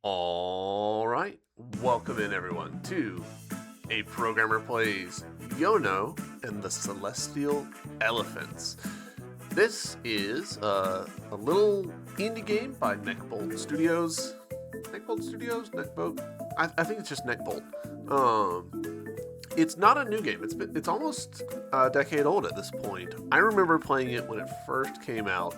All right, welcome in everyone to A Programmer Plays Yono and the Celestial Elephants. This is a little indie game by Neckbolt Studios. Neckbolt Studios? Neckbolt? I think it's just Neckbolt. It's not a new game. It's almost a decade old at this point. I remember playing it when it first came out.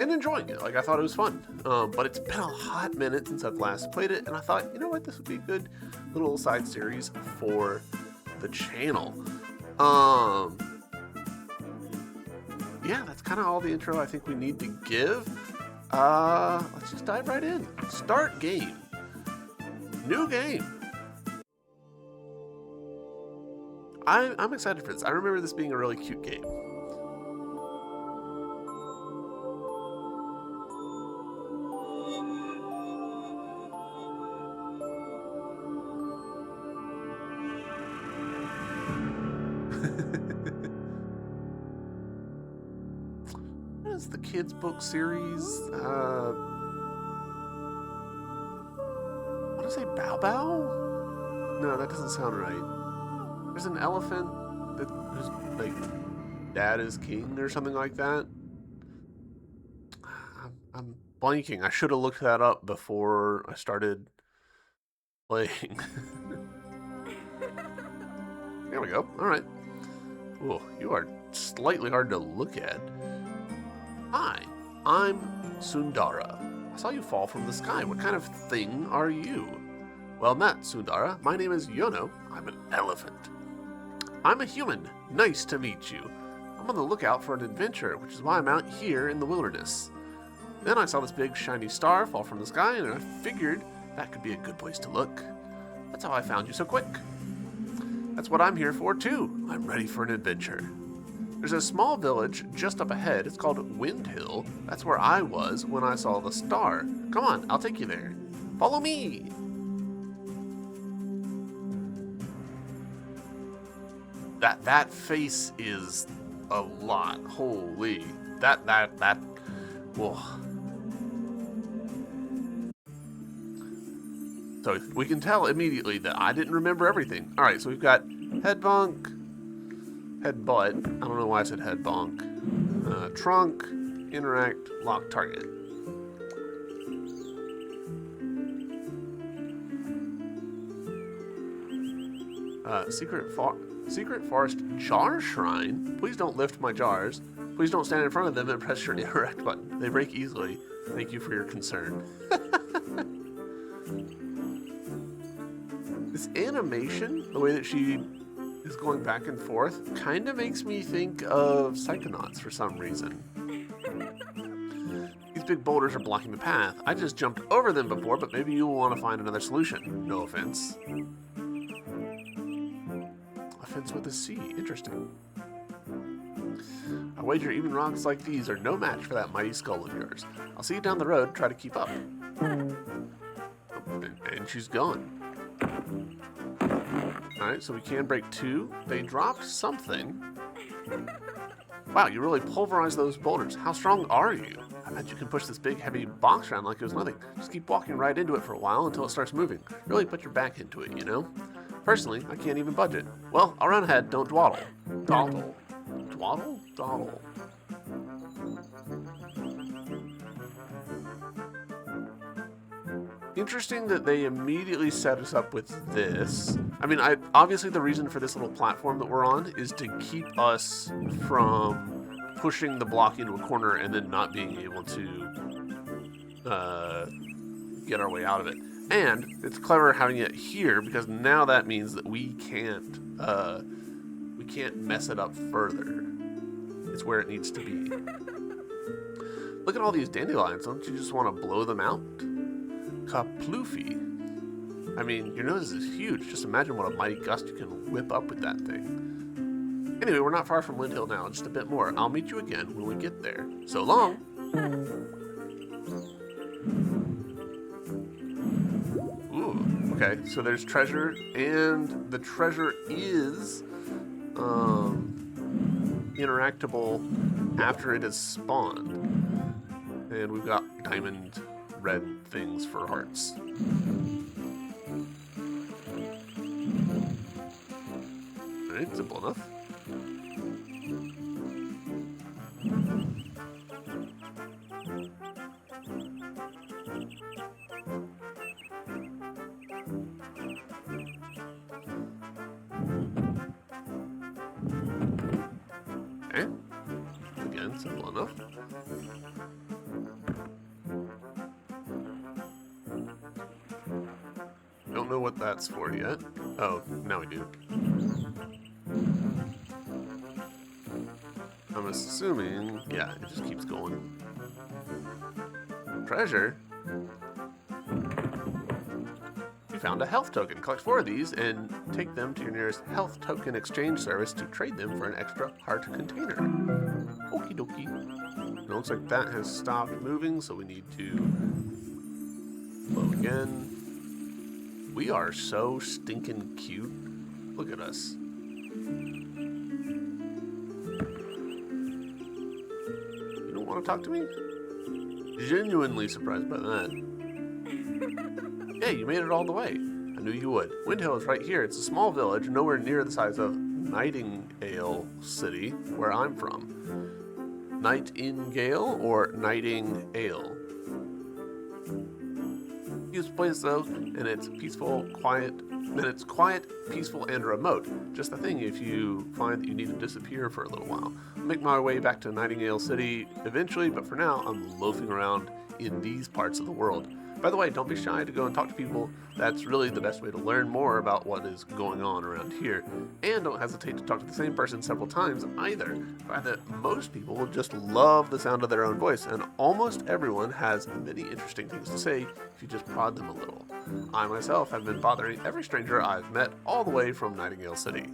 And enjoying it. Like, I thought it was fun. But it's been a hot minute since I've last played it, and I thought, you know what, this would be a good little side series for the channel. Yeah, that's kind of all the intro I think we need to give. Let's just dive right in. Start game. New game. I'm excited for this. I remember this being a really cute game. What is the kids' book series? What did I say? Bow Bow? No, that doesn't sound right. There's an elephant who's like dad is king or something like that. I'm blanking. I should have looked that up before I started playing. There we go. All right. Ooh, you are slightly hard to look at. Hi, I'm Sundara. I saw you fall from the sky. What kind of thing are you? Well met, Sundara. My name is Yono. I'm an elephant. I'm a human. Nice to meet you. I'm on the lookout for an adventure, which is why I'm out here in the wilderness. Then I saw this big shiny star fall from the sky, and I figured that could be a good place to look. That's how I found you so quick. That's what I'm here for, too. I'm ready for an adventure. There's a small village just up ahead. It's called Wind Hill. That's where I was when I saw the star. Come on, I'll take you there. Follow me. That face is a lot. Holy. That. Whoa. So we can tell immediately that I didn't remember everything. All right, so we've got head bonk, head butt. I don't know why I said head bonk. Trunk, interact, lock target. Secret forest jar shrine. Please don't lift my jars. Please don't stand in front of them and press your interact button. They break easily. Thank you for your concern. This animation, the way that she is going back and forth, kind of makes me think of Psychonauts for some reason. These big boulders are blocking the path. I just jumped over them before, but maybe you will want to find another solution. No offense. Offense with a C. Interesting. I wager even rocks like these are no match for that mighty skull of yours. I'll see you down the road. Try to keep up. And she's gone. Alright, so we can break two. They dropped something. Wow, you really pulverized those boulders. How strong are you? I bet you can push this big, heavy box around like it was nothing. Just keep walking right into it for a while until it starts moving. Really put your back into it, you know? Personally, I can't even budge it. Well, I'll run ahead. Don't dwaddle. Dawdle. Dwaddle? Dawdle. Interesting that they immediately set us up with this. I mean, obviously the reason for this little platform that we're on is to keep us from pushing the block into a corner and then not being able to get our way out of it. And it's clever having it here because now that means that we can't mess it up further. It's where it needs to be. Look at all these dandelions. Don't you just want to blow them out? Kaploofy. I mean, your nose is huge. Just imagine what a mighty gust you can whip up with that thing. Anyway, we're not far from Wind Hill now, just a bit more. I'll meet you again when we get there. So long! Ooh, okay, so there's treasure, and the treasure is interactable after it is spawned. And we've got diamond red things for hearts. Alright, simple enough. Okay. Again, simple enough. Don't know what that's for yet. Oh, now we do. I'm assuming, yeah, it just keeps going. Treasure? You found a health token. Collect 4 of these and take them to your nearest health token exchange service to trade them for an extra heart container. Okie dokie. It looks like that has stopped moving, so we need to load again. We are so stinking cute. Look at us. You don't want to talk to me? Genuinely surprised by that. Hey, you made it all the way. I knew you would. Windhill is right here. It's a small village, nowhere near the size of Nightingale City, where I'm from. Nightingale or Nightingale? Beautiful place though, and it's quiet, peaceful, and remote. Just the thing if you find that you need to disappear for a little while. I'll make my way back to Nightingale City eventually, but for now, I'm loafing around in these parts of the world. By the way, don't be shy to go and talk to people. That's really the best way to learn more about what is going on around here. And don't hesitate to talk to the same person several times either. I find that most people will just love the sound of their own voice, and almost everyone has many interesting things to say if you just prod them a little. I myself have been bothering every stranger I've met all the way from Nightingale City.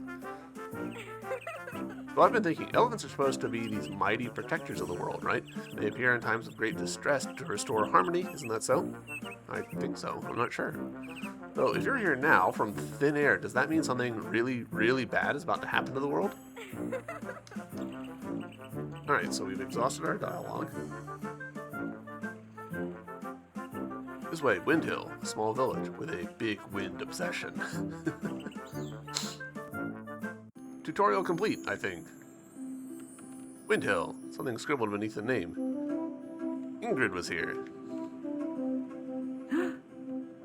Well, I've been thinking, elephants are supposed to be these mighty protectors of the world, right? They appear in times of great distress to restore harmony, isn't that so? I think so, I'm not sure. Though, if you're here now from thin air, does that mean something really, really bad is about to happen to the world? Alright, so we've exhausted our dialogue. This way, Windhill, a small village with a big wind obsession. Tutorial complete, I think. Windhill, something scribbled beneath the name. Ingrid was here.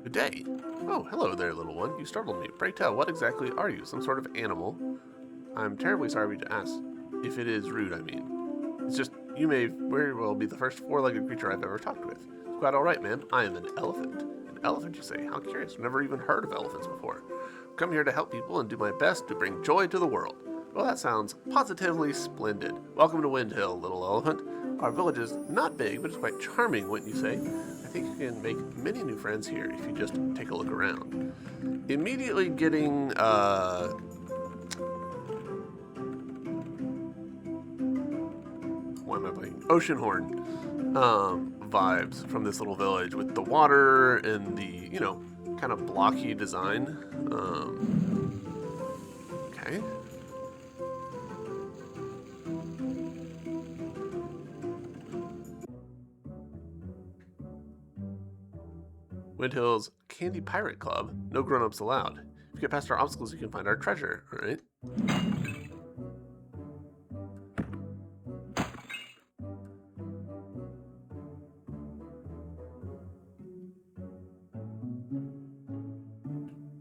Good day. Oh, hello there, little one. You startled me. Pray tell, what exactly are you? Some sort of animal? I'm terribly sorry to ask. If it is rude, I mean. It's just, you may very well be the first four-legged creature I've ever talked with. It's quite all right, ma'am. I am an elephant. An elephant, you say? How curious. I've never even heard of elephants before. I've come here to help people and do my best to bring joy to the world. Well, that sounds positively splendid. Welcome to Windhill, little elephant. Our village is not big, but it's quite charming, wouldn't you say? I think you can make many new friends here if you just take a look around. Immediately getting, what am I playing? Ocean Horn vibes from this little village with the water and the, you know, kind of blocky design. Okay. Windhill's Candy Pirate Club. No grown-ups allowed. If you get past our obstacles, you can find our treasure. All right.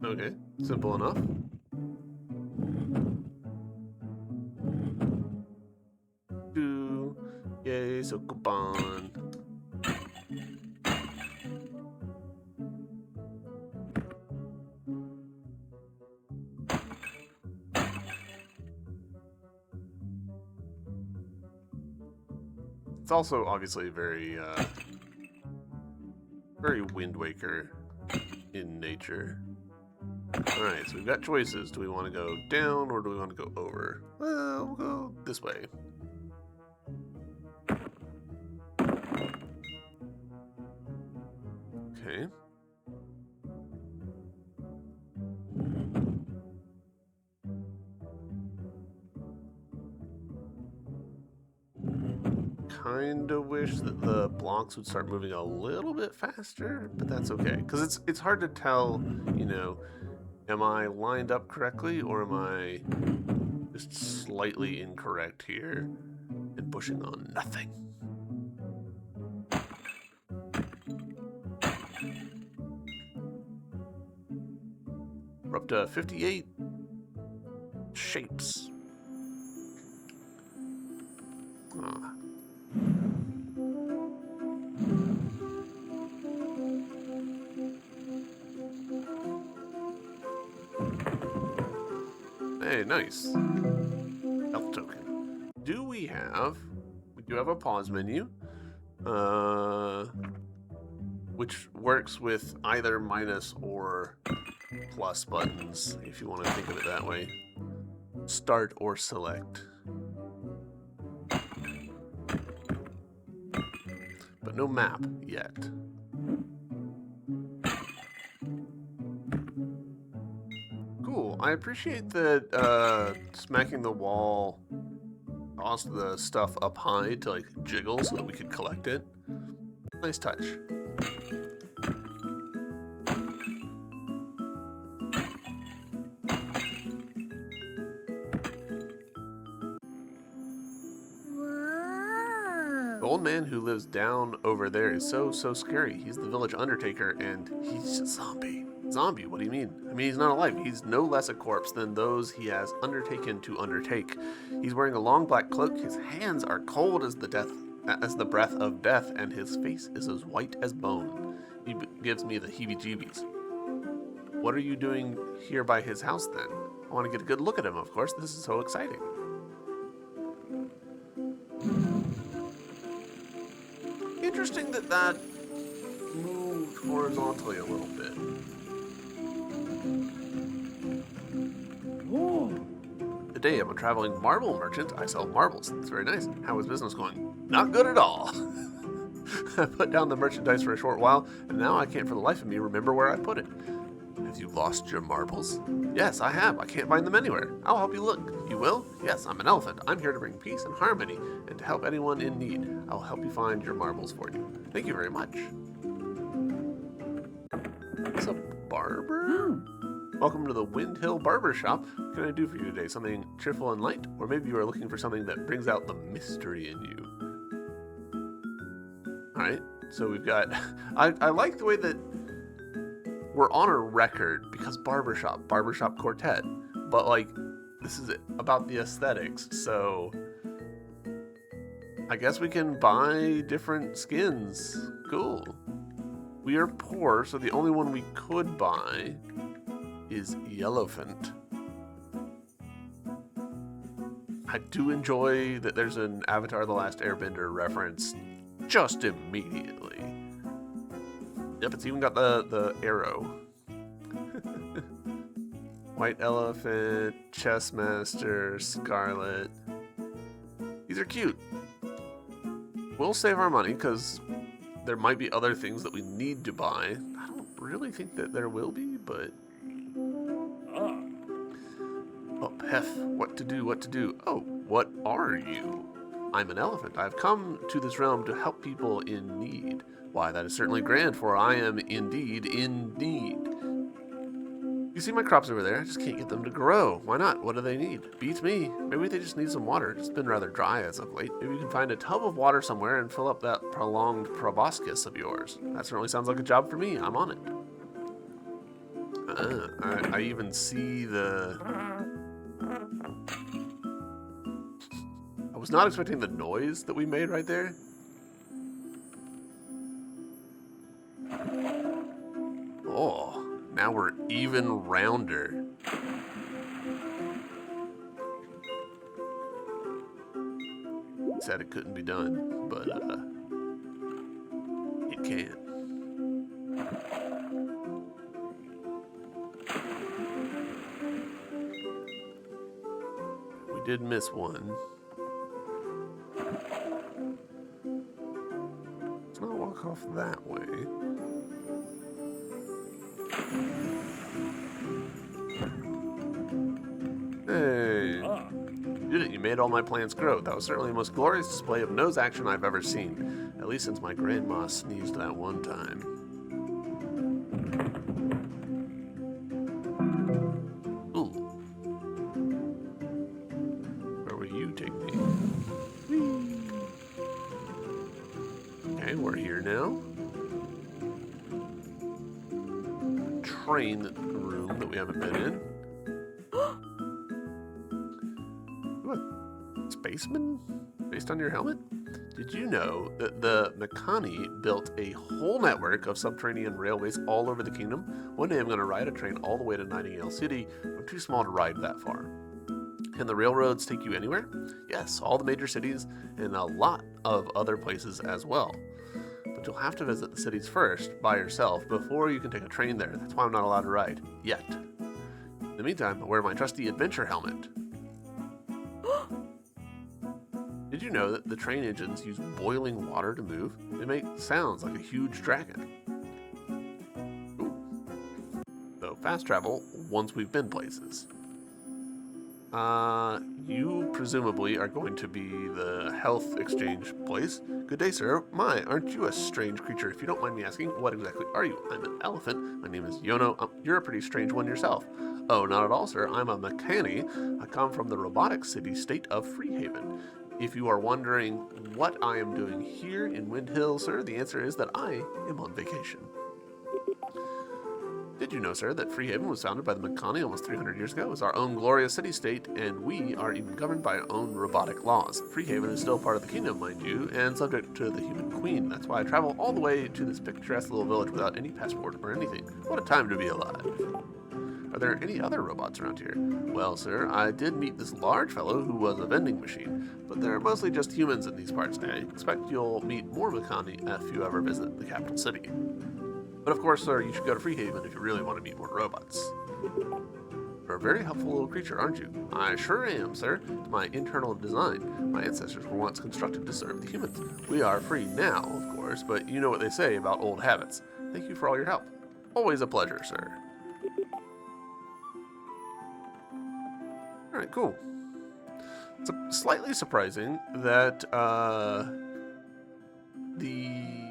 Okay, simple enough. Yay, so coupon. It's also obviously very Wind Waker in nature. Alright, so we've got choices. Do we want to go down or do we want to go over? Well, we'll go this way. Okay. kind of wish that the blocks would start moving a little bit faster, but that's okay. Because it's hard to tell, you know, am I lined up correctly or am I just slightly incorrect here and pushing on nothing? We're up to 58 shapes. Ah. Hey, nice. Health token. We do have a pause menu, which works with either minus or plus buttons, if you want to think of it that way. Start or select. But no map yet. Cool. I appreciate that smacking the wall caused the stuff up high to like jiggle so that we could collect it. Nice touch. The old man who lives down over there is so scary. He's the village undertaker and he's a zombie. Zombie, what do you mean? I mean, he's not alive. He's no less a corpse than those he has undertaken to undertake. He's wearing a long black cloak. His hands are cold as the breath of death, and his face is as white as bone. He gives me the heebie-jeebies. What are you doing here by his house then? I want to get a good look at him, of course. This is so exciting. Interesting that moved horizontally a little bit. Today I'm a traveling marble merchant. I sell marbles. That's very nice. How is business going? Not good at all. I put down the merchandise for a short while, and now I can't for the life of me remember where I put it. Have you lost your marbles? Yes, I have. I can't find them anywhere. I'll help you look. You will? Yes, I'm an elephant. I'm here to bring peace and harmony and to help anyone in need. I'll help you find your marbles for you. Thank you very much. It's a barber? Welcome to the Wind Hill Barber Shop. What can I do for you today? Something cheerful and light? Or maybe you are looking for something that brings out the mystery in you. Alright, so we've got... I like the way that we're on a record because barbershop quartet. But, like, this is about the aesthetics, so... I guess we can buy different skins. Cool. We are poor, so the only one we could buy is Yellowfant. I do enjoy that there's an Avatar: The Last Airbender reference just immediately. Yep, it's even got the arrow. White Elephant, Chessmaster, Scarlet. These are cute. We'll save our money because there might be other things that we need to buy. I don't really think that there will be, but... Oh, Hef, what to do? Oh, what are you? I'm an elephant. I've come to this realm to help people in need. Why, that is certainly grand, for I am indeed in need. You see my crops over there? I just can't get them to grow. Why not? What do they need? Beats me. Maybe they just need some water. It's been rather dry as of late. Maybe you can find a tub of water somewhere and fill up that prolonged proboscis of yours. That certainly sounds like a job for me. I'm on it. I even see the... I was not expecting the noise that we made right there. Oh, now we're even rounder. Said it couldn't be done, but it can. We did miss one. Let's not walk off that way. Hey. Did it? You made all my plans grow. That was certainly the most glorious display of nose action I've ever seen. At least since my grandma sneezed that one time. Ooh. Where will you take me? Okay, we're here now. Train room that we haven't been in. What? Spaceman? Based on your helmet? Did you know that the Makani built a whole network of subterranean railways all over the kingdom? One day I'm going to ride a train all the way to Nightingale City. I'm too small to ride that far. Can the railroads take you anywhere? Yes, all the major cities and a lot of other places as well. But you'll have to visit the cities first by yourself before you can take a train there. That's why I'm not allowed to ride yet. In the meantime, I wear my trusty adventure helmet. Did you know that the train engines use boiling water to move? They make sounds like a huge dragon. Ooh. So fast travel once we've been places. You presumably are going to be the health exchange place. Good day, sir. My, aren't you a strange creature? If you don't mind me asking, what exactly are you? I'm an elephant. My name is Yono. You're a pretty strange one yourself. Oh, not at all, sir. I'm a Makani. I come from the robotic city-state of Freehaven. If you are wondering what I am doing here in Wind Hill, sir, the answer is that I am on vacation. Did you know, sir, that Freehaven was founded by the Makani almost 300 years ago? It's our own glorious city-state, and we are even governed by our own robotic laws. Freehaven is still part of the kingdom, mind you, and subject to the human queen. That's why I travel all the way to this picturesque little village without any passport or anything. What a time to be alive. Are there any other robots around here? Well, sir, I did meet this large fellow who was a vending machine, but they're mostly just humans in these parts. I expect you'll meet more Makani if you ever visit the capital city. But of course, sir, you should go to Freehaven if you really want to meet more robots. You're a very helpful little creature, aren't you? I sure am, sir. It's my internal design. My ancestors were once constructed to serve the humans. We are free now, of course, but you know what they say about old habits. Thank you for all your help. Always a pleasure, sir. Alright, cool. It's slightly surprising that the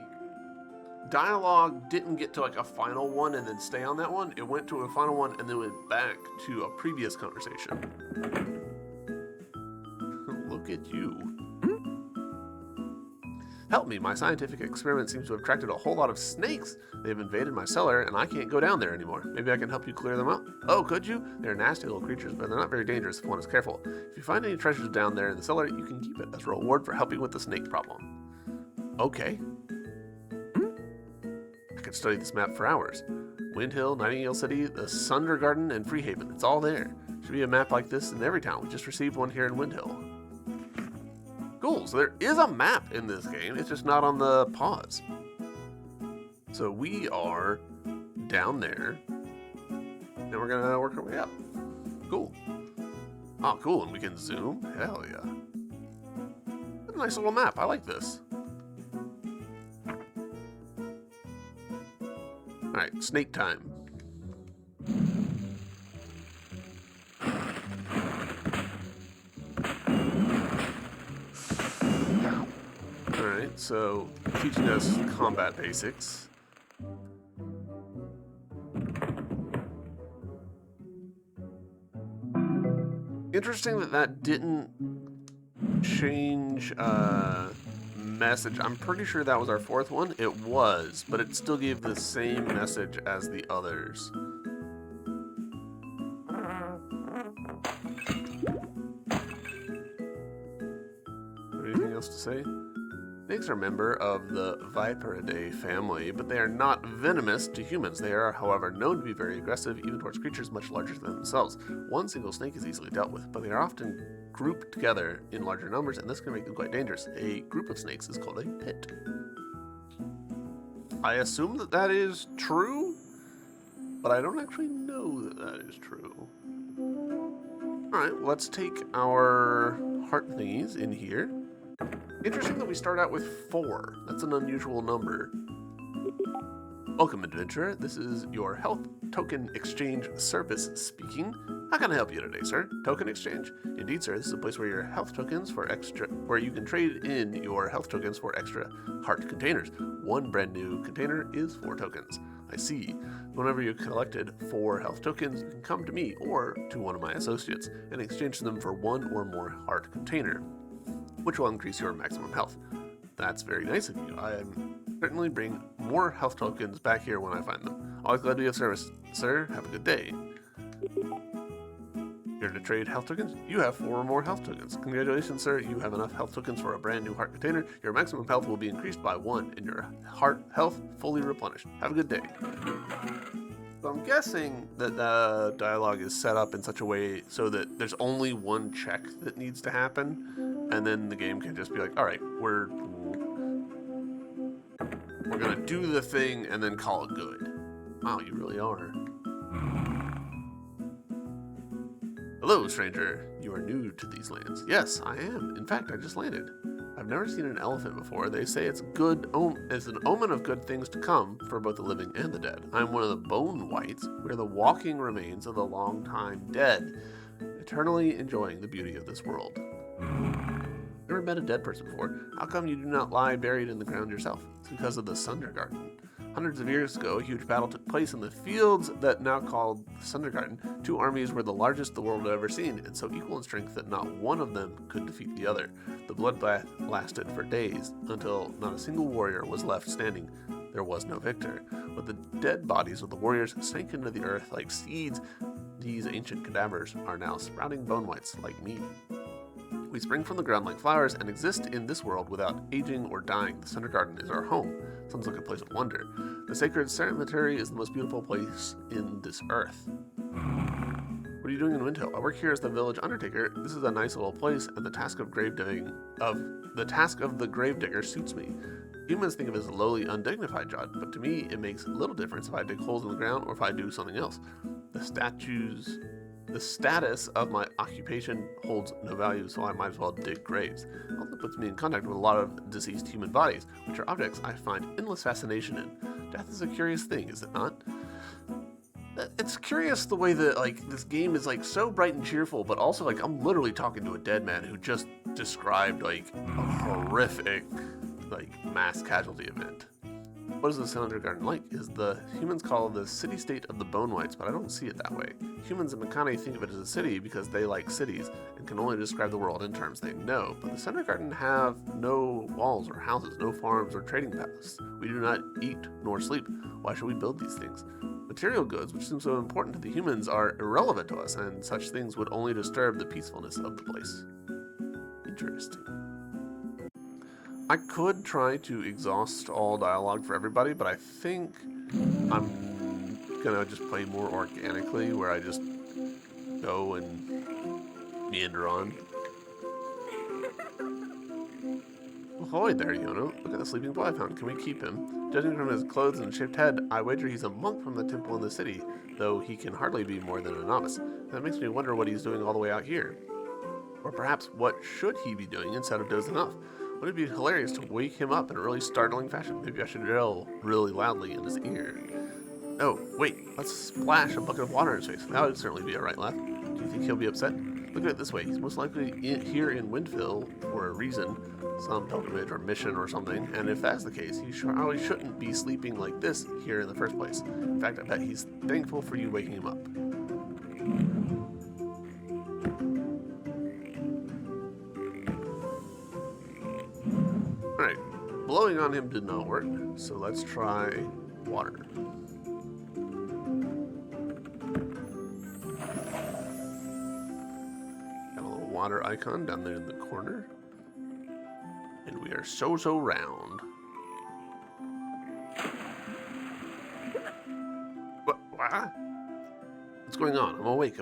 dialogue didn't get to like a final one and then stay on that one. It went to a final one and then went back to a previous conversation. Look at you. Help me, my scientific experiment seems to have attracted a whole lot of snakes. They've invaded my cellar and I can't go down there anymore. Maybe I can help you clear them out? Oh, could you? They're nasty little creatures, but they're not very dangerous if one is careful. If you find any treasures down there in the cellar, you can keep it as a reward for helping with the snake problem. Okay. I could study this map for hours. Wind Hill, Nightingale City, the Sunder Garden, and Freehaven. It's all there. Should be a map like this in every town. We just received one here in Wind Hill. Cool, so there is a map in this game. It's just not on the pause. So we are down there, and we're gonna work our way up. Cool. Oh, cool, and we can zoom? Hell yeah. That's a nice little map. I like this. Alright, snake time. Alright, so teaching us combat basics. Interesting that didn't change message. I'm pretty sure that was our fourth one. It was, but it still gave the same message as the others. Anything else to say? Snakes are a member of the Viperidae family, but they are not venomous to humans. They are, however, known to be very aggressive, even towards creatures much larger than themselves. One single snake is easily dealt with, but they are often grouped together in larger numbers, and this can make them quite dangerous. A group of snakes is called a pit. I assume that that is true, but I don't actually know that that is true. Alright, let's take our heart thingies in here. Interesting that we start out with 4. That's an unusual number. Welcome, adventurer. This is your health token exchange service speaking. How can I help you today, sir? Token exchange? Indeed, sir. This is a place where you can trade in your health tokens for extra heart containers. One brand new container is 4 tokens. I see. Whenever you've collected 4 health tokens, you can come to me or to one of my associates and exchange them for 1 or more heart container, which will increase your maximum health. That's very nice of you. I am certainly bring more health tokens back here when I find them. Always glad to be of service, sir. Have a good day. Here to trade health tokens? You have 4 or more health tokens. Congratulations, sir. You have enough health tokens for a brand new heart container. Your maximum health will be increased by 1 and your heart health fully replenished. Have a good day. So I'm guessing that the dialogue is set up in such a way so that there's only one check that needs to happen, and then the game can just be like, all right, we're gonna do the thing and then call it good. Wow, you really are. Hello, stranger. You are new to these lands. Yes, I am. In fact, I just landed. I've never seen an elephant before. They say it's an omen of good things to come for both the living and the dead. I'm one of the bone whites. We are the walking remains of the long time dead, eternally enjoying the beauty of this world. Never met a dead person before. How come you do not lie buried in the ground yourself? It's because of the Sundergarden. Hundreds of years ago, a huge battle took place in the fields that now called Sundergarden. 2 armies were the largest the world had ever seen, and so equal in strength that not one of them could defeat the other. The bloodbath lasted for days, until not a single warrior was left standing. There was no victor. But the dead bodies of the warriors sank into the earth like seeds. These ancient cadavers are now sprouting bone whites like me. We spring from the ground like flowers and exist in this world without aging or dying. The Sundergarden is our home. Sounds like a place of wonder. The sacred cemetery is the most beautiful place in this earth. What are you doing in Windhill? I work here as the village undertaker. This is a nice little place, and the task of the gravedigger suits me. Humans think of it as a lowly, undignified job, but to me, it makes little difference if I dig holes in the ground or if I do something else. The status of my occupation holds no value, so I might as well dig graves. It also puts me in contact with a lot of deceased human bodies, which are objects I find endless fascination in. Death is a curious thing, is it not? It's curious the way that, this game is, so bright and cheerful, but also, I'm literally talking to a dead man who just described, a horrific, mass casualty event. What is the Sundergarden like? Is the humans call the city-state of the bone whites, but I don't see it that way. Humans in Makani think of it as a city because they like cities and can only describe the world in terms they know. But the Sundergarden have no walls or houses, no farms or trading paths. We do not eat nor sleep. Why should we build these things? Material goods, which seem so important to the humans, are irrelevant to us, and such things would only disturb the peacefulness of the place. Interesting. I could try to exhaust all dialogue for everybody, but I think I'm gonna just play more organically, where I just go and meander on. Ahoy there, Yono. Look at the sleeping boy I found. Can we keep him? Judging from his clothes and shaved head, I wager he's a monk from the temple in the city, though he can hardly be more than a novice. That makes me wonder what he's doing all the way out here. Or perhaps what should he be doing instead of dozing off? Wouldn't it be hilarious to wake him up in a really startling fashion? Maybe I should yell really loudly in his ear. Oh, wait, let's splash a bucket of water in his face. That would certainly be a right laugh. Do you think he'll be upset? Look at it this way. He's most likely here in Windville for a reason, some pilgrimage or mission or something, and if that's the case, he probably shouldn't be sleeping like this here in the first place. In fact, I bet he's thankful for you waking him up. Alright, blowing on him did not work, so let's try water. Got a little water icon down there in the corner. And we are so round. What? What's going on? I'm awake.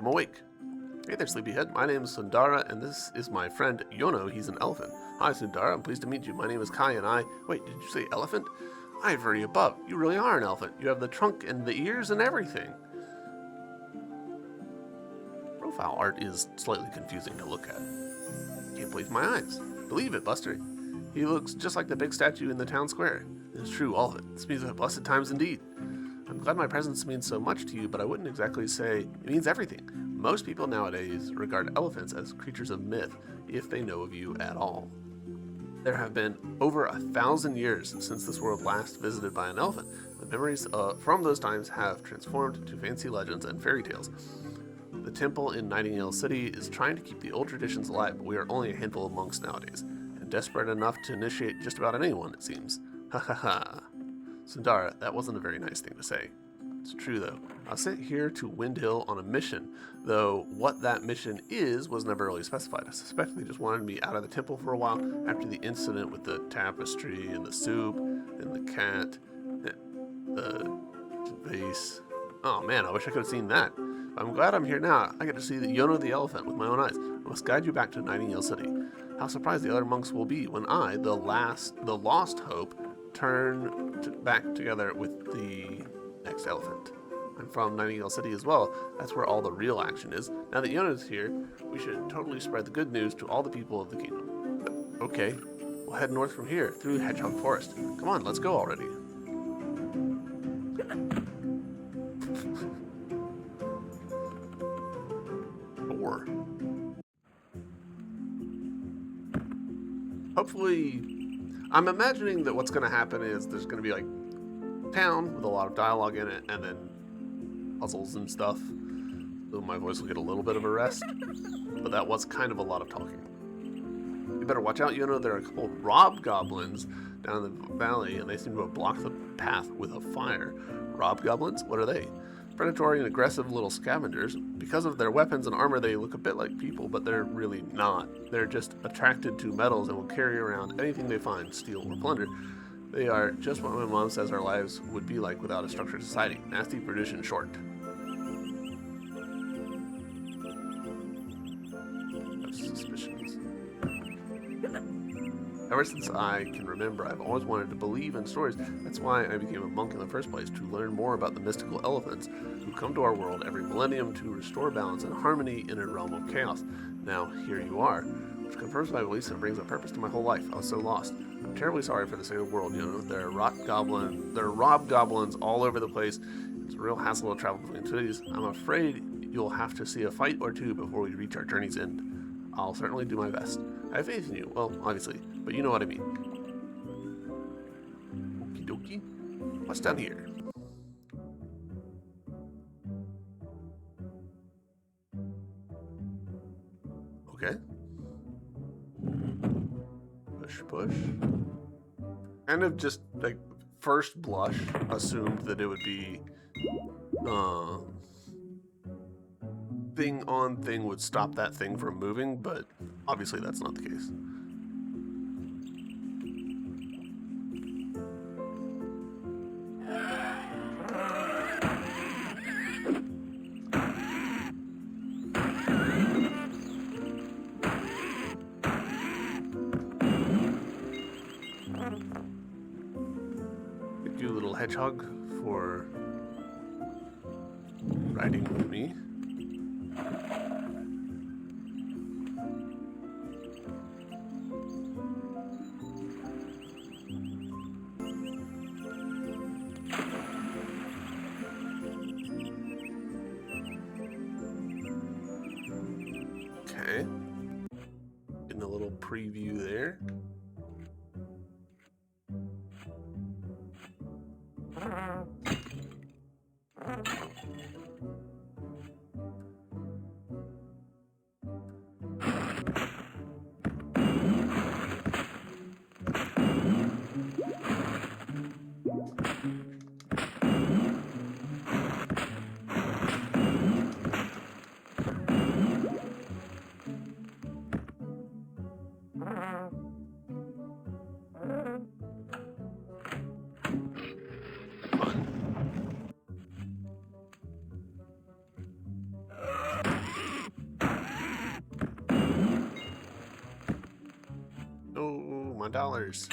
Hey there, sleepyhead. My name is Sundara, and this is my friend Yono. He's an elephant. Hi, Sundara. I'm pleased to meet you. My name is Kai, and I... Wait, did you say elephant? I've heard you above. You really are an elephant. You have the trunk and the ears and everything. Profile art is slightly confusing to look at. Can't believe my eyes. Believe it, Buster. He looks just like the big statue in the town square. It's true, all of it. This means blessed times indeed. I'm glad my presence means so much to you, but I wouldn't exactly say it means everything. Most people nowadays regard elephants as creatures of myth, if they know of you at all. There have been over 1,000 years since this world last visited by an elephant. The memories from those times have transformed to fancy legends and fairy tales. The temple in Nightingale City is trying to keep the old traditions alive, but we are only a handful of monks nowadays, and desperate enough to initiate just about anyone, it seems. Ha ha ha. Sundara, that wasn't a very nice thing to say. It's true, though. I was sent here to Wind Hill on a mission, though what that mission is was never really specified. I suspect they just wanted me out of the temple for a while after the incident with the tapestry and the soup and the cat and the vase. Oh man, I wish I could have seen that. But I'm glad I'm here now. I get to see the Yono the elephant with my own eyes. I must guide you back to Nightingale City. How surprised the other monks will be when I, the lost hope, turn back together with the next elephant. I'm from Nightingale City as well. That's where all the real action is. Now that Yono's here, we should totally spread the good news to all the people of the kingdom. Okay, we'll head north from here, through Hedgehog Forest. Come on, let's go already. Door. Hopefully, I'm imagining that what's going to happen is there's going to be like town with a lot of dialogue in it, and then puzzles and stuff. So my voice will get a little bit of a rest, but that was kind of a lot of talking. You better watch out, Yono. There are a couple of rob goblins down in the valley, and they seem to have blocked the path with a fire. Rob goblins? What are they? Predatory and aggressive little scavengers. Because of their weapons and armor, they look a bit like people, but they're really not. They're just attracted to metals and will carry around anything they find, steal, or plunder. They are just what my mom says our lives would be like without a structured society. Nasty, brutish, and short. I have suspicions. Ever since I can remember, I've always wanted to believe in stories. That's why I became a monk in the first place, to learn more about the mystical elephants who come to our world every millennium to restore balance and harmony in a realm of chaos. Now, here you are, which confirms my beliefs and brings a purpose to my whole life. I was so lost. I'm terribly sorry for the state of the world, you know. There are rob goblins all over the place. It's a real hassle to travel between cities. I'm afraid you'll have to see a fight or two before we reach our journey's end. I'll certainly do my best. I have faith in you. Well, obviously, but you know what I mean. Okie dokie. What's down here? Okay. Push, push. Kind of just, like, first blush, assumed that it would be, thing on thing would stop that thing from moving, but obviously that's not the case. Thank you, little hedgehog, for riding with me. Okay. Getting a little preview there. Oh, my dollars.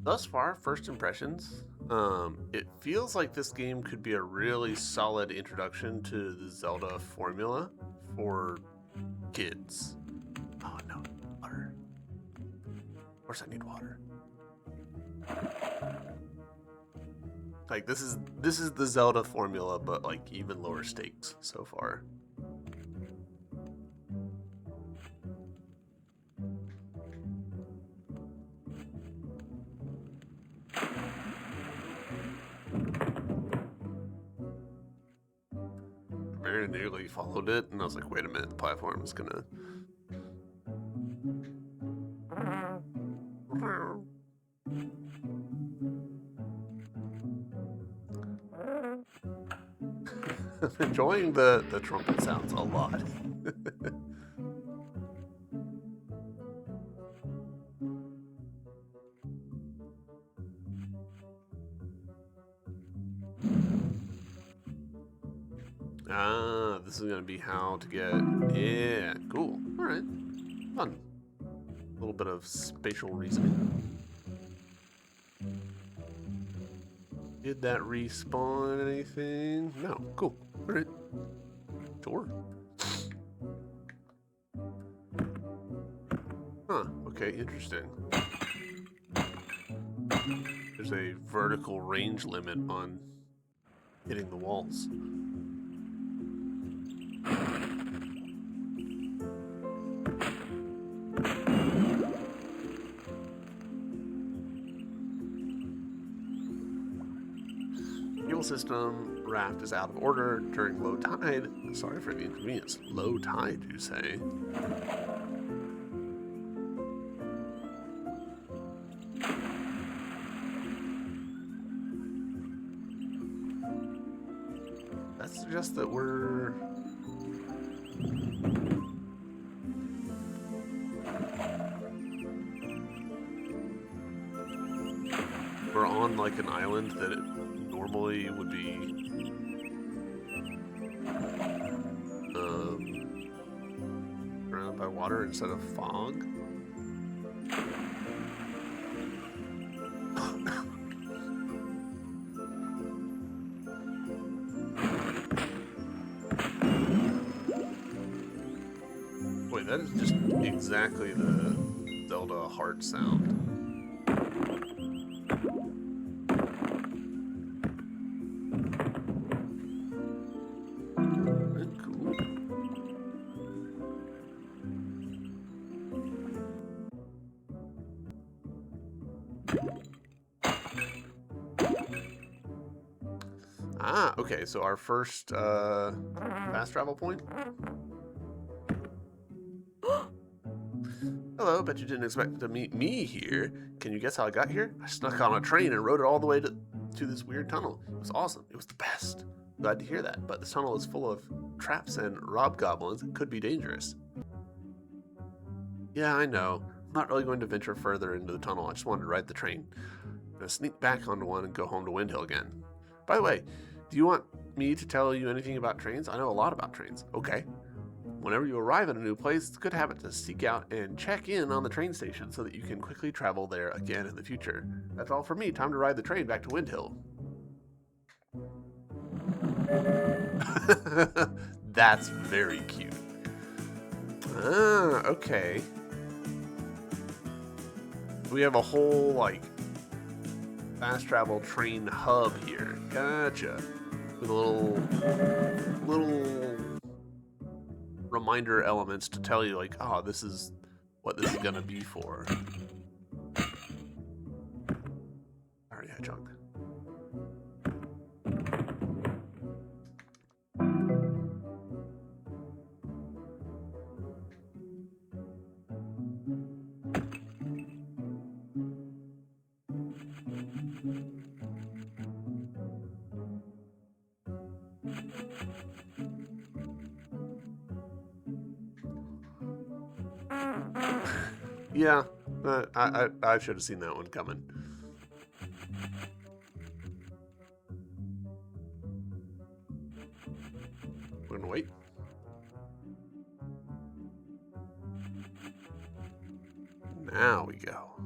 Thus far, first impressions, it feels like this game could be a really solid introduction to the Zelda formula for kids. Oh no, water. Of course I need water. Like this is the Zelda formula, but like even lower stakes so far. Very nearly followed it, and I was like, wait a minute, the platform is gonna. I'm enjoying the trumpet sounds a lot. Ah, this is gonna be how to get. Yeah, cool. All right, fun. A little bit of spatial reasoning. Did that respawn anything? No. Cool. All right. Sure. Huh. Okay. Interesting. There's a vertical range limit on hitting the walls. Fuel system raft is out of order during low tide. Sorry for the inconvenience. Low tide, you say? That suggests that we're on like an island that it normally would be surrounded by water instead of fog. Wait, that is just exactly the Zelda heart sound. Ah, okay, so our first fast travel point. Hello, bet you didn't expect to meet me here. Can you guess how I got here? I snuck on a train and rode it all the way to this weird tunnel. It was awesome. It was the best. Glad to hear that, but this tunnel is full of traps and hobgoblins. It could be dangerous. Yeah, I know. I'm not really going to venture further into the tunnel. I just wanted to ride the train. I'm gonna sneak back onto one and go home to Windhill again. By the way, do you want me to tell you anything about trains? I know a lot about trains. Okay. Whenever you arrive at a new place, it's a good habit to seek out and check in on the train station so that you can quickly travel there again in the future. That's all for me. Time to ride the train back to Windhill. That's very cute. Ah, okay. We have a whole, like, fast travel train hub here. Gotcha. With a little reminder elements to tell you, like, oh, this is what this is gonna be for. Alright, yeah, junk. Yeah, I should have seen that one coming. We're gonna wait. Now we go.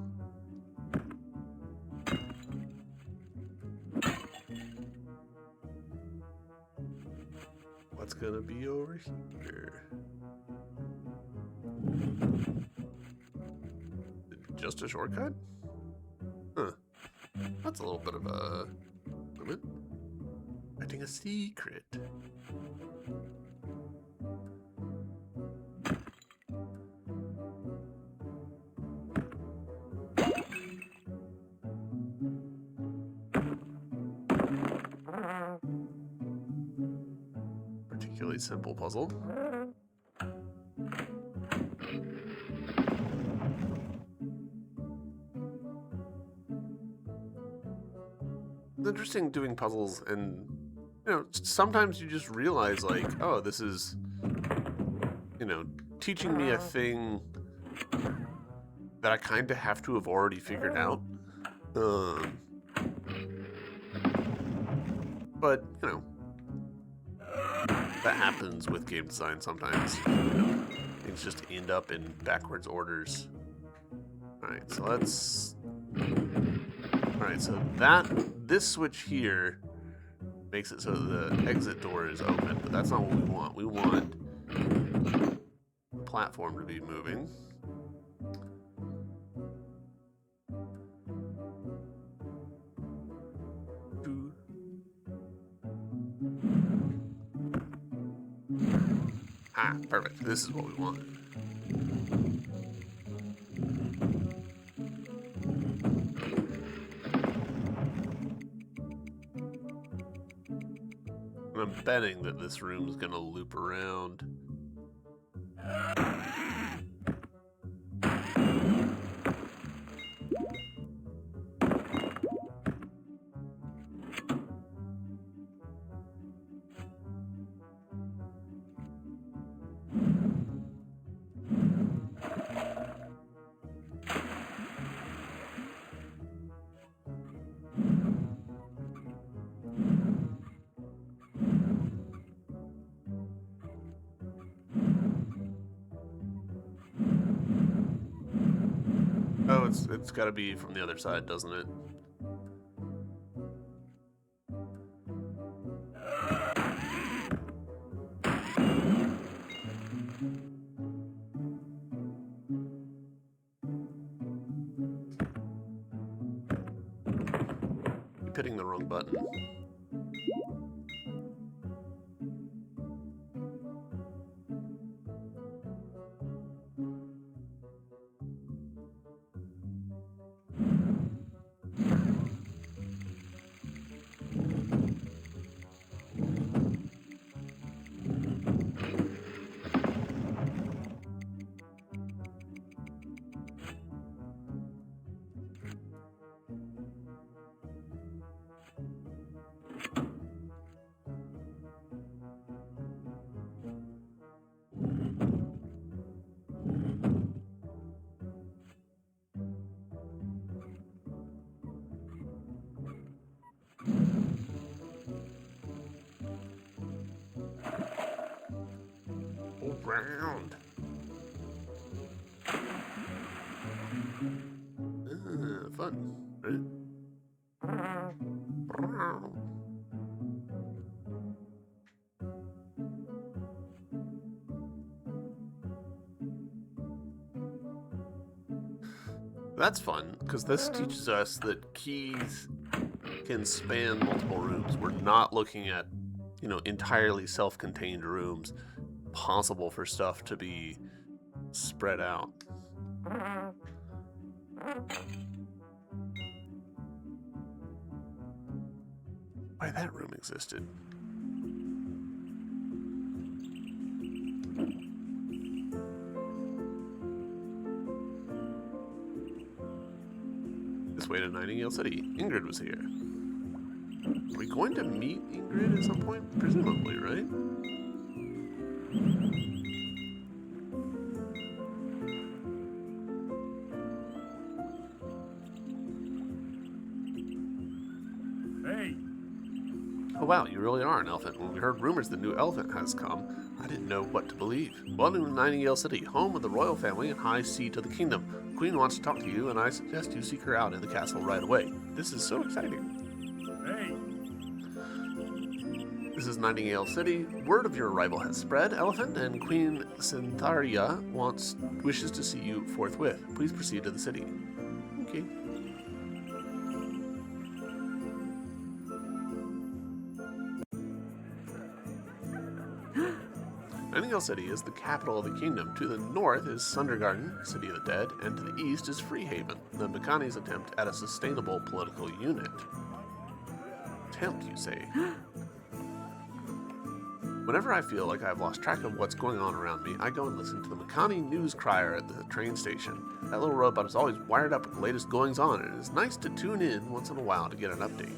what's gonna be over here. Just a shortcut? Huh. That's a little bit of a... moment. Finding a secret. Particularly simple puzzle. It's interesting doing puzzles, and you know, sometimes you just realize like, oh, this is, you know, teaching me a thing that I kind of have to have already figured out. But you know, that happens with game design sometimes. You know, things just end up in backwards orders. All right, so let's. All right, so this switch here makes it so the exit door is open, but that's not what we want. We want the platform to be moving. Ah, perfect. This is what we want. I'm betting that this room's gonna loop around. Oh, it's got to be from the other side, doesn't it? Keep hitting the wrong button. Round. Fun. That's fun, because this teaches us that keys can span multiple rooms. We're not looking at, you know, entirely self-contained rooms. Possible for stuff to be spread out. Why that room existed. This way to Nightingale City. Ingrid was here. Are we going to meet Ingrid at some point? Presumably, right? Oh wow, you really are an elephant. When we heard rumors the new elephant has come, I didn't know what to believe. Welcome to Nightingale City, home of the royal family and high seat of the kingdom. The Queen wants to talk to you, and I suggest you seek her out in the castle right away. This is so exciting. Hey! This is Nightingale City. Word of your arrival has spread, Elephant, and Queen Cintharia wishes to see you forthwith. Please proceed to the city. Okay. Nightingale City is the capital of the kingdom. To the north is Sundergarden, City of the Dead, and to the east is Freehaven, the Makani's attempt at a sustainable political unit. Attempt, you say? Whenever I feel like I've lost track of what's going on around me, I go and listen to the Makani news crier at the train station. That little robot is always wired up with the latest goings-on, and it is nice to tune in once in a while to get an update.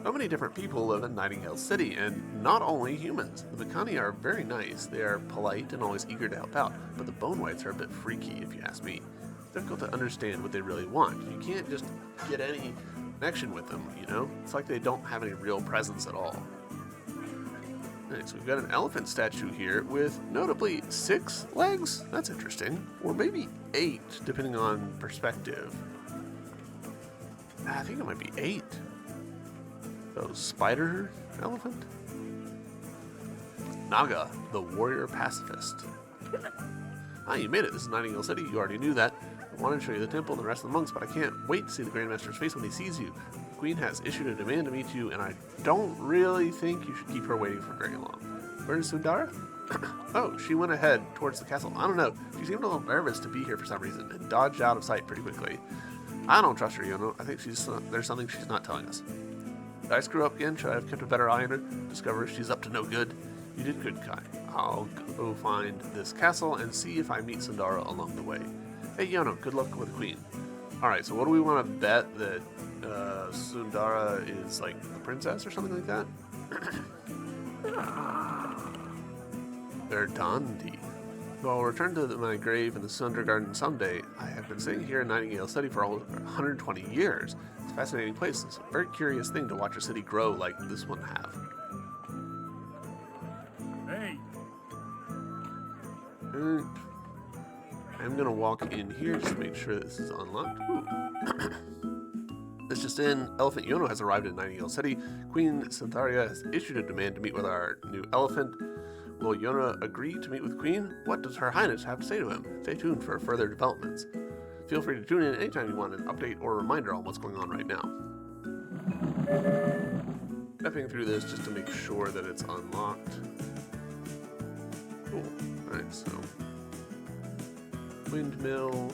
So many different people live in Nightingale City, and not only humans. The Makani are very nice. They are polite and always eager to help out, but the Bone Whites are a bit freaky, if you ask me. It's difficult to understand what they really want. You can't just get any connection with them, you know? It's like they don't have any real presence at all. Alright, so we've got an elephant statue here with notably 6 legs. That's interesting. Or maybe 8, depending on perspective. I think it might be 8. So, spider elephant? Naga, the warrior pacifist. Ah, you made it. This is Nightingale City. You already knew that. I wanted to show you the temple and the rest of the monks, but I can't wait to see the Grand Master's face when he sees you. The Queen has issued a demand to meet you, and I don't really think you should keep her waiting for very long. Where's Sundara? Oh, she went ahead towards the castle. I don't know. She seemed a little nervous to be here for some reason and dodged out of sight pretty quickly. I don't trust her, Yono. I think there's something she's not telling us. Did I screw up again? Should I have kept a better eye on her? Discover she's up to no good? You did good, Kai. I'll go find this castle and see if I meet Sundara along the way. Hey, Yono, good luck with the Queen. Alright, so what do we want to bet? That Sundara is like the princess or something like that? Verdandi. So I'll return to my grave in the Sundergarden someday. I have been sitting here in Nightingale City for over 120 years. It's a fascinating place. It's a very curious thing to watch a city grow like this one have. Hey. I'm gonna walk in here just to make sure this is unlocked. This just in, Elephant Yono has arrived in Nightingale City. Queen Cintharia has issued a demand to meet with our new elephant. Will Yono agree to meet with Queen? What does Her Highness have to say to him? Stay tuned for further developments. Feel free to tune in anytime you want an update or a reminder on what's going on right now. Stepping through this just to make sure that it's unlocked. Cool. Alright, so windmill.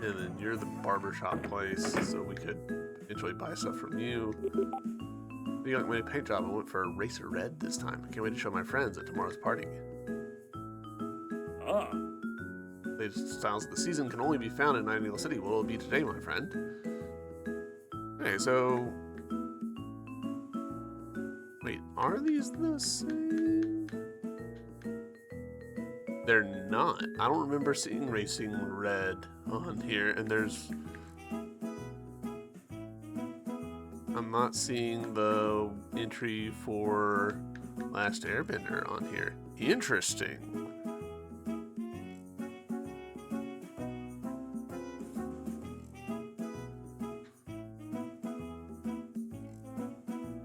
And then you're the barbershop place, so we could eventually buy stuff from you. You got my paint job. I went for a racer red this time. I can't wait to show my friends at tomorrow's party. Ah. Latest styles of the season can only be found in Nightingale City. What will it be today, my friend? Okay, so wait, are these the same? They're not. I don't remember seeing Racing Red on here, and I'm not seeing the entry for Last Airbender on here. Interesting.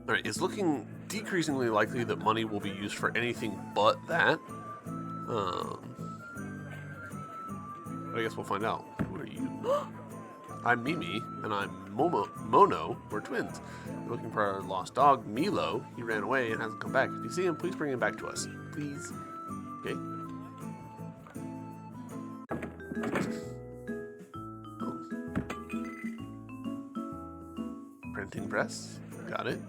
Alright, it's looking decreasingly likely that money will be used for anything but that. I guess we'll find out. Who are you? I'm Mimi, and I'm Mono. We're twins. We're looking for our lost dog, Milo. He ran away and hasn't come back. If you see him, please bring him back to us. Please. Okay. Oh. Printing press. Got it.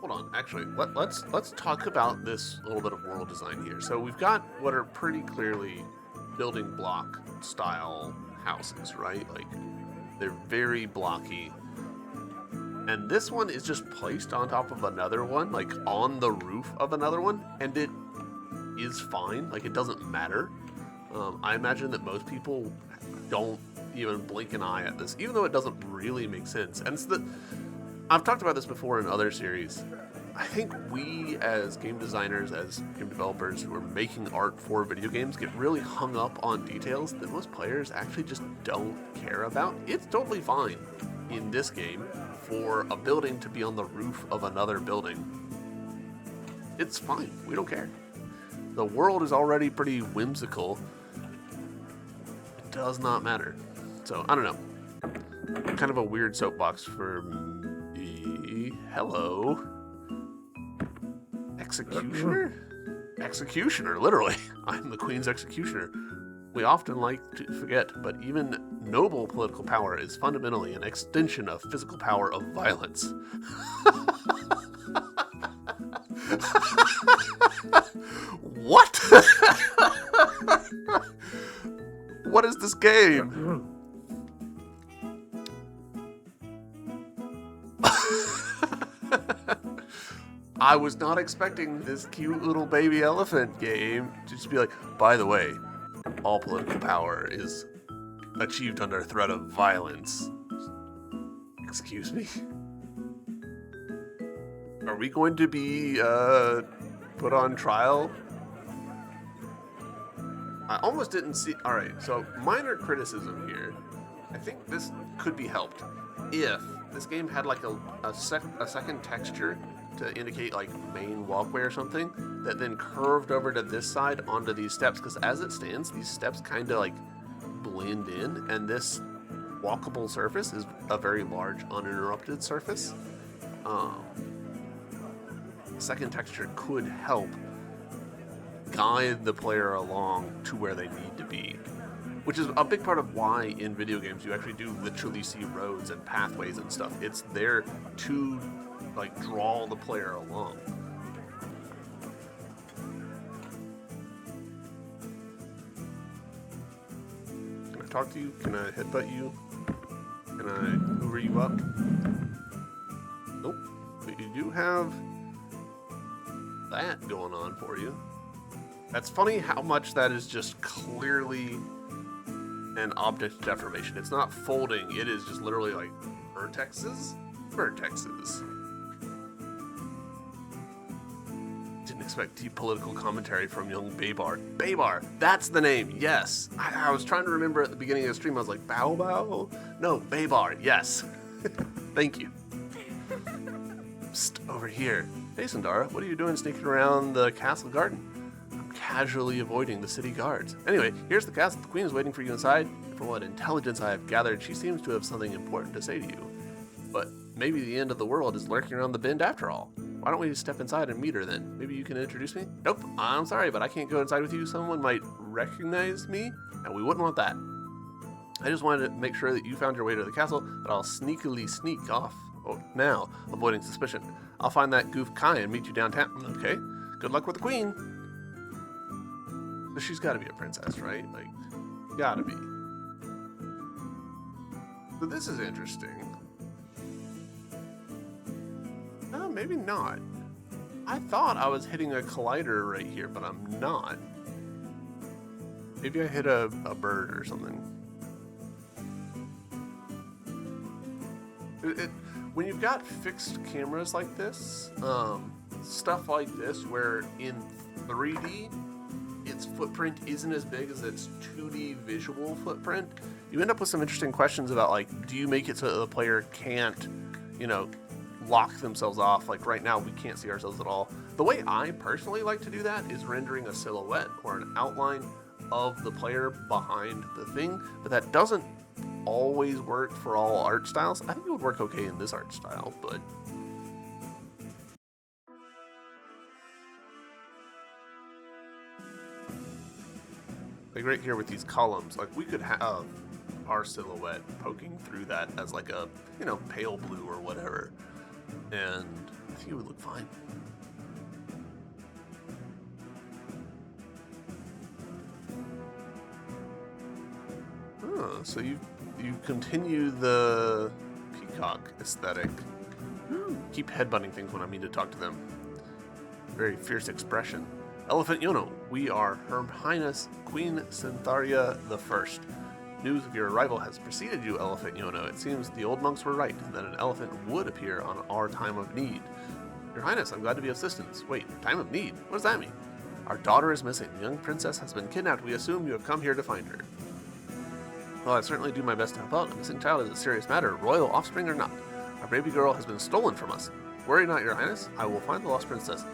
Hold on, actually, let's talk about this little bit of world design here. So we've got what are pretty clearly building block style houses, right? Like, they're very blocky. And this one is just placed on top of another one, like on the roof of another one, and it is fine. Like, it doesn't matter. I imagine that most people don't even blink an eye at this, even though it doesn't really make sense. And it's I've talked about this before in other series. I think we as game designers, as game developers who are making art for video games get really hung up on details that most players actually just don't care about. It's totally fine in this game for a building to be on the roof of another building. It's fine. We don't care. The world is already pretty whimsical. It does not matter. So, I don't know. Kind of a weird soapbox for me. Hello. Executioner? Executioner, literally. I'm the Queen's executioner. We often like to forget, but even noble political power is fundamentally an extension of physical power of violence. What? What is this game? I was not expecting this cute little baby elephant game to just be like, by the way, all political power is achieved under threat of violence. Excuse me? Are we going to be put on trial? I almost didn't see... Alright, so minor criticism here. I think this could be helped if this game had like a second texture to indicate like main walkway or something that then curved over to this side onto these steps, because as it stands, these steps kind of like blend in, and this walkable surface is a very large uninterrupted surface. Second texture could help guide the player along to where they need to be, which is a big part of why in video games you actually do literally see roads and pathways and stuff. It's there to like draw the player along. Can I talk to you? Can I headbutt you? Can I hoover you up? Nope. But you do have that going on for you. That's funny how much that is just clearly an object deformation. It's not folding, it is just literally like vertexes. Didn't expect deep political commentary from young Babar. Babar, that's the name, yes. I was trying to remember at the beginning of the stream, I was like, Bow Bow? No, Babar, yes. Thank you. Psst, over here. Hey, Sundara, what are you doing sneaking around the castle garden? I'm casually avoiding the city guards. Anyway, here's the castle. The Queen is waiting for you inside. From what intelligence I have gathered, she seems to have something important to say to you. But maybe the end of the world is lurking around the bend after all. Why don't we step inside and meet her then? Maybe you can introduce me? Nope, I'm sorry, but I can't go inside with you. Someone might recognize me, and we wouldn't want that. I just wanted to make sure that you found your way to the castle, but I'll sneakily sneak off now, avoiding suspicion. I'll find that goof Kai and meet you downtown. Okay, good luck with the Queen. So she's got to be a princess, right? Like, gotta be. So this is interesting. Maybe not. I thought I was hitting a collider right here, but I'm not. Maybe I hit a bird or something. When you've got fixed cameras like this, stuff like this, where in 3D, its footprint isn't as big as its 2D visual footprint, you end up with some interesting questions about, like, do you make it so that the player can't, you know, lock themselves off? Like right now, we can't see ourselves at all. The way I personally like to do that is rendering a silhouette or an outline of the player behind the thing, but that doesn't always work for all art styles. I think it would work okay in this art style, but like right here with these columns, like we could have our silhouette poking through that as like a, you know, pale blue or whatever, and I think it would look fine. Oh, so you continue the peacock aesthetic. Keep headbutting things when I mean to talk to them. Very fierce expression. Elephant Yono, we are Her Highness Queen Cintharia I. News of your arrival has preceded you, Elephant Yono. It seems the old monks were right, that an elephant would appear on our time of need. Your Highness, I'm glad to be of assistance. Wait, time of need? What does that mean? Our daughter is missing. The young princess has been kidnapped. We assume you have come here to find her. Well, I certainly do my best to help out. A missing child is a serious matter, royal offspring or not. Our baby girl has been stolen from us. Worry not, Your Highness. I will find the lost princess.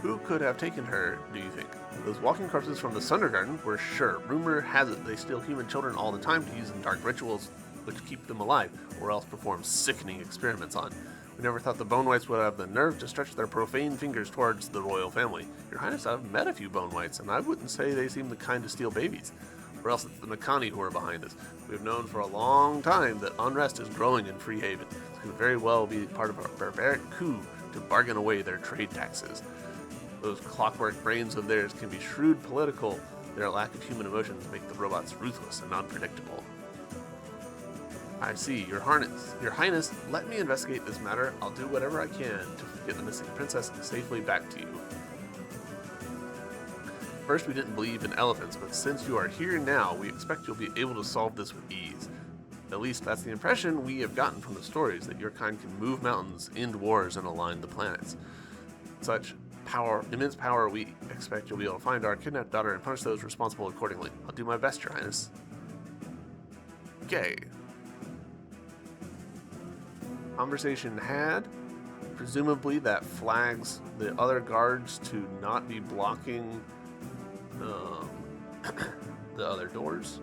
Who could have taken her, do you think? Those walking corpses from the Sundergarden? We're sure. Rumor has it they steal human children all the time to use in dark rituals which keep them alive, or else perform sickening experiments on. We never thought the Bone Whites would have the nerve to stretch their profane fingers towards the royal family. Your Highness, I've met a few Bone Whites, and I wouldn't say they seem the kind to steal babies. Or else it's the Makani who are behind this. We've known for a long time that unrest is growing in Freehaven. This could very well be part of a barbaric coup to bargain away their trade taxes. Those clockwork brains of theirs can be shrewd political. Their lack of human emotions make the robots ruthless and unpredictable. I see, Your Highness, let me investigate this matter. I'll do whatever I can to get the missing princess safely back to you. First, we didn't believe in elephants, but since you are here now, we expect you'll be able to solve this with ease. At least that's the impression we have gotten from the stories, that your kind can move mountains, end wars, and align the planets. Such immense power, we expect you'll be able to find our kidnapped daughter and punish those responsible accordingly. I'll do my best, Your Highness. Okay. Conversation had. Presumably that flags the other guards to not be blocking the other doors.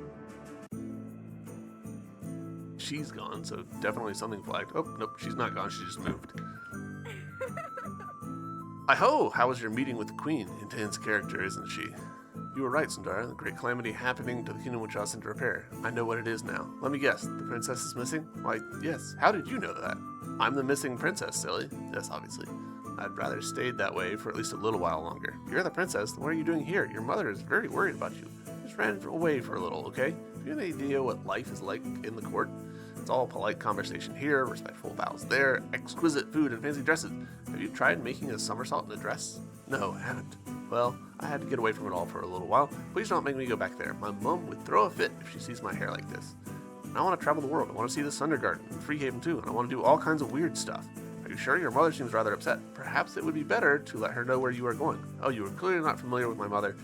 She's gone, so definitely something flagged. Oh, nope, she's not gone, she just moved. Hi-ho! How was your meeting with the Queen? Intense character, isn't she? You were right, Sundara. The great calamity happening to the kingdom which I was sent to repair. I know what it is now. Let me guess. The princess is missing? Why, yes. How did you know that? I'm the missing princess, silly. Yes, obviously. I'd rather stayed that way for at least a little while longer. You're the princess. What are you doing here? Your mother is very worried about you. Just ran away for a little, okay? Do you have any idea what life is like in the court? It's all polite conversation here, respectful bows there, exquisite food and fancy dresses. Have you tried making a somersault in a dress? No, I haven't. Well, I had to get away from it all for a little while. Please don't make me go back there. My mom would throw a fit if she sees my hair like this. And I want to travel the world. I want to see the Sundergarden and Freehaven too, and I want to do all kinds of weird stuff. Are you sure? Your mother seems rather upset. Perhaps it would be better to let her know where you are going. Oh, you are clearly not familiar with my mother.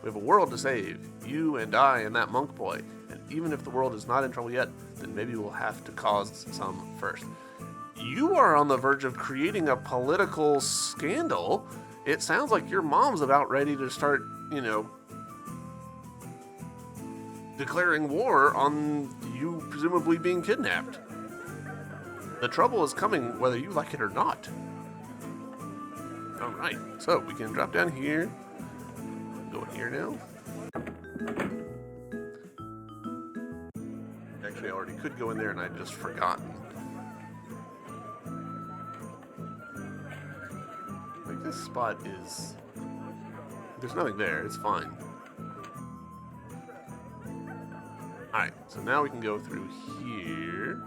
We have a world to save. You and I and that monk boy. And even if the world is not in trouble yet, then maybe we'll have to cause some first. You are on the verge of creating a political scandal. It sounds like your mom's about ready to start, declaring war on you presumably being kidnapped. The trouble is coming whether you like it or not. Alright, so we can drop down here. Go in here now. Actually, I already could go in there and I'd just forgotten. Like, this spot is... There's nothing there, it's fine. Alright, so now we can go through here.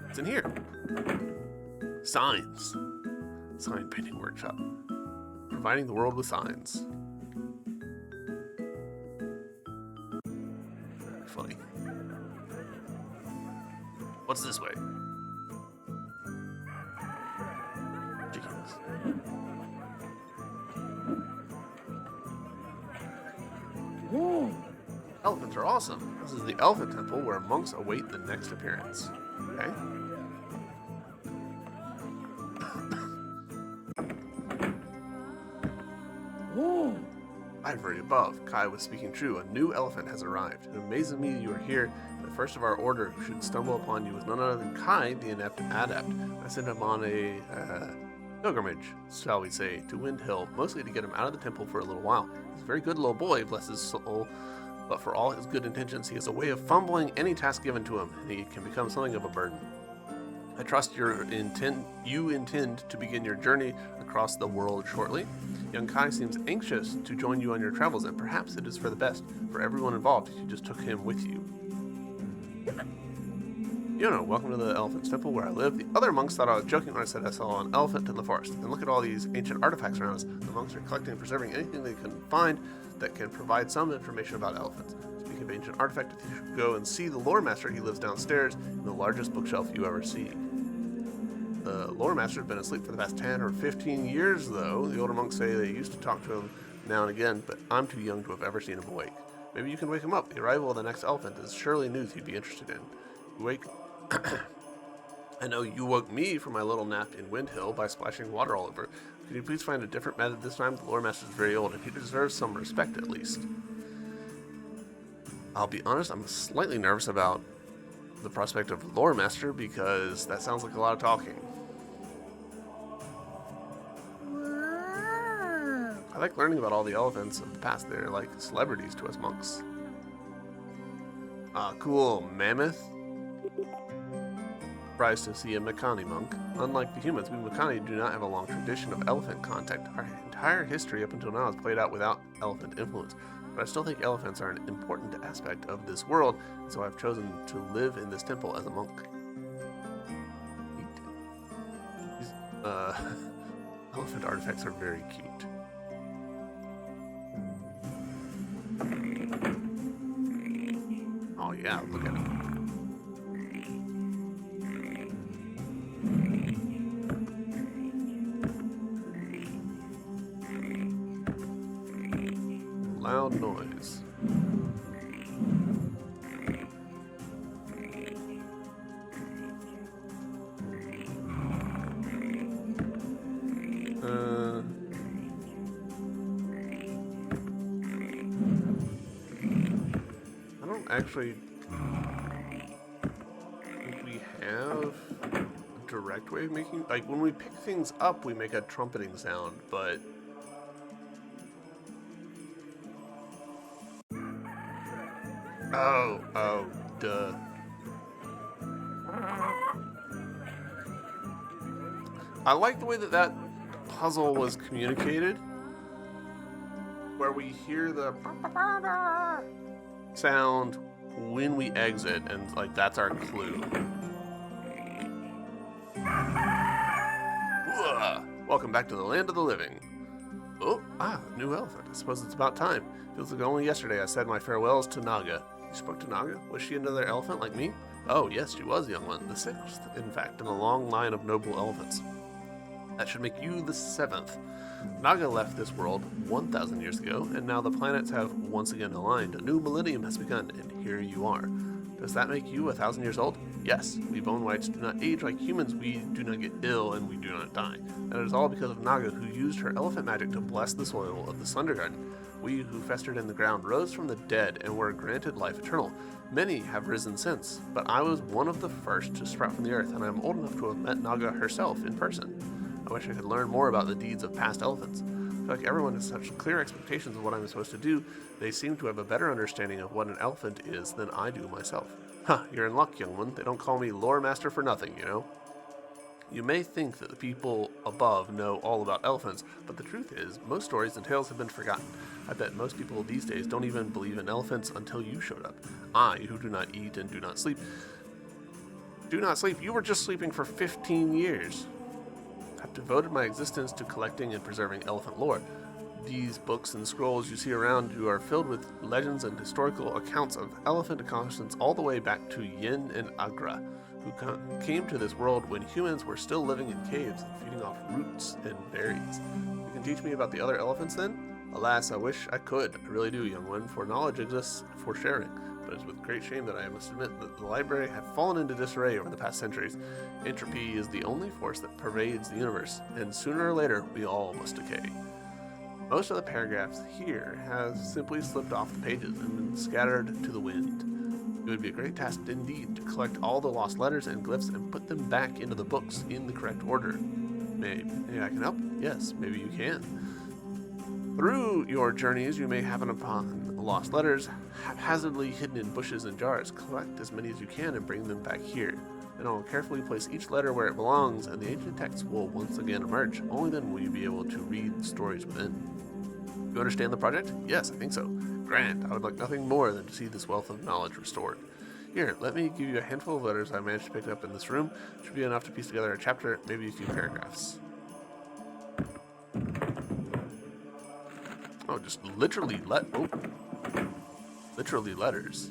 What's in here? Signs. Sign painting workshop. Providing the world with signs. Funny. What's this way? Chickens. Whoa! Elephants are awesome. This is the Elephant Temple where monks await the next appearance. Okay. Whoa! Ivory above. Kai was speaking true. A new elephant has arrived. It amazes me you are here. The first of our order who should stumble upon you is none other than Kai, the inept adept. I sent him on a pilgrimage, shall we say, to Wind Hill, mostly to get him out of the temple for a little while. He's a very good little boy, bless his soul, but for all his good intentions, he has a way of fumbling any task given to him, and he can become something of a burden. I trust you intend to begin your journey across the world shortly. Young Kai seems anxious to join you on your travels, and perhaps it is for the best for everyone involved if you just took him with you. Yono, welcome to the Elephant's Temple where I live. The other monks thought I was joking when I said I saw an elephant in the forest. And look at all these ancient artifacts around us. The monks are collecting and preserving anything they can find that can provide some information about elephants. Speaking of ancient artifacts, you should go and see the lore master. He lives downstairs in the largest bookshelf you ever see. The lore master's been asleep for the past 10 or 15 years, though. The older monks say they used to talk to him now and again, but I'm too young to have ever seen him awake. Maybe you can wake him up. The arrival of the next elephant is surely news he'd be interested in. You wake... I know you woke me from my little nap in Windhill by splashing water all over. Could you please find a different method this time? The lore master's very old, and he deserves some respect at least. I'll be honest, I'm slightly nervous about the prospect of lore master because that sounds like a lot of talking. I like learning about all the elephants of the past. They're like celebrities to us monks. Cool. Mammoth? Surprised to see a Makani monk. Unlike the humans, we Makani do not have a long tradition of elephant contact. Our entire history up until now is played out without elephant influence. But I still think elephants are an important aspect of this world, and so I've chosen to live in this temple as a monk. These, elephant artifacts are very cute. Oh yeah, look at it. Loud noise. I don't actually think we have a direct way of making, like when we pick things up we make a trumpeting sound, but oh, duh. I like the way that puzzle was communicated, where we hear the sound when we exit, and like that's our clue. Welcome back to the land of the living. Oh, new elephant. I suppose it's about time. Feels like only yesterday I said my farewells to Naga. You spoke to Naga? Was she another elephant like me? Oh, yes, she was, young one. The sixth, in fact, in a long line of noble elephants. That should make you the seventh. Naga left this world 1,000 years ago, and now the planets have once again aligned. A new millennium has begun, and here you are. Does that make you 1,000 years old? Yes, we bone whites do not age like humans, we do not get ill, and we do not die. And it is all because of Naga, who used her elephant magic to bless the soil of the Slender Garden. We who festered in the ground rose from the dead and were granted life eternal. Many have risen since, but I was one of the first to sprout from the earth, and I am old enough to have met Naga herself in person. I wish I could learn more about the deeds of past elephants. I feel like everyone has such clear expectations of what I'm supposed to do, they seem to have a better understanding of what an elephant is than I do myself. You're in luck, young one. They don't call me lore master for nothing, you know? You may think that the people above know all about elephants, but the truth is, most stories and tales have been forgotten. I bet most people these days don't even believe in elephants until you showed up. I, who do not eat and do not sleep. Do not sleep? You were just sleeping for 15 years. I've devoted my existence to collecting and preserving elephant lore. These books and scrolls you see around you are filled with legends and historical accounts of elephant accomplishments all the way back to Yin and Agra, who came to this world when humans were still living in caves and feeding off roots and berries. You can teach me about the other elephants then? Alas, I wish I could. I really do, young one, for knowledge exists for sharing. But it's with great shame that I must admit that the library have fallen into disarray over the past centuries. Entropy is the only force that pervades the universe, and sooner or later we all must decay. Most of the paragraphs here have simply slipped off the pages and been scattered to the wind. It would be a great task indeed to collect all the lost letters and glyphs and put them back into the books in the correct order. Maybe I can help? Yes, maybe you can. Through your journeys, you may happen upon lost letters, haphazardly hidden in bushes and jars. Collect as many as you can and bring them back here. Then I will carefully place each letter where it belongs, and the ancient text will once again emerge. Only then will you be able to read the stories within. You understand the project? Yes, I think so. Grand. I would like nothing more than to see this wealth of knowledge restored. Here, let me give you a handful of letters I managed to pick up in this room. It should be enough to piece together a chapter, maybe a few paragraphs. Oh, just literally literally letters.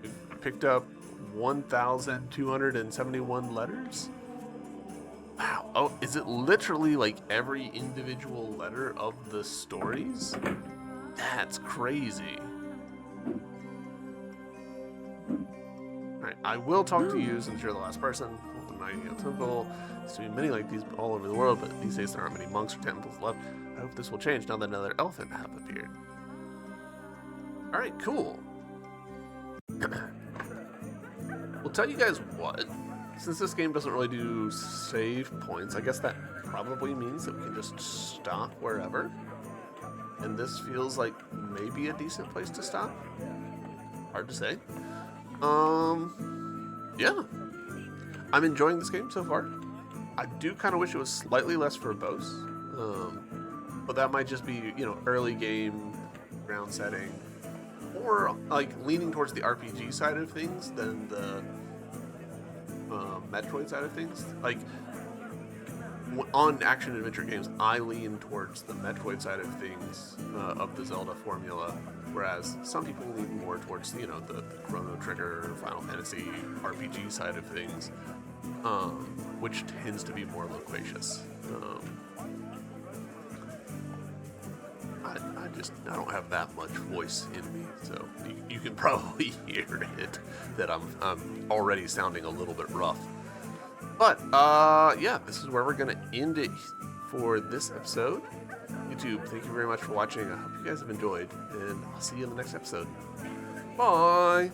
We've picked up 1,271 letters? Wow. Oh, is it literally like every individual letter of the stories? That's crazy. Alright, I will talk to you since you're the last person. The Nightingale Temple. There's to be many like these all over the world, but these days there aren't many monks or temples left. I hope this will change now that another elephant have appeared. Alright, cool. We'll tell you guys what. Since this game doesn't really do save points, I guess that probably means that we can just stop wherever. And this feels like maybe a decent place to stop. Hard to say. Yeah. I'm enjoying this game so far. I do kind of wish it was slightly less verbose. But that might just be, early game, ground setting. Or, like, leaning towards the RPG side of things than the Metroid side of things. Like, on action-adventure games, I lean towards the Metroid side of things, of the Zelda formula, whereas some people lean more towards, the Chrono Trigger, Final Fantasy RPG side of things, which tends to be more loquacious. I don't have that much voice in me, so you can probably hear it that I'm already sounding a little bit rough. But yeah, this is where we're gonna end it for this episode. YouTube, thank you very much for watching. I hope you guys have enjoyed, and I'll see you in the next episode. Bye.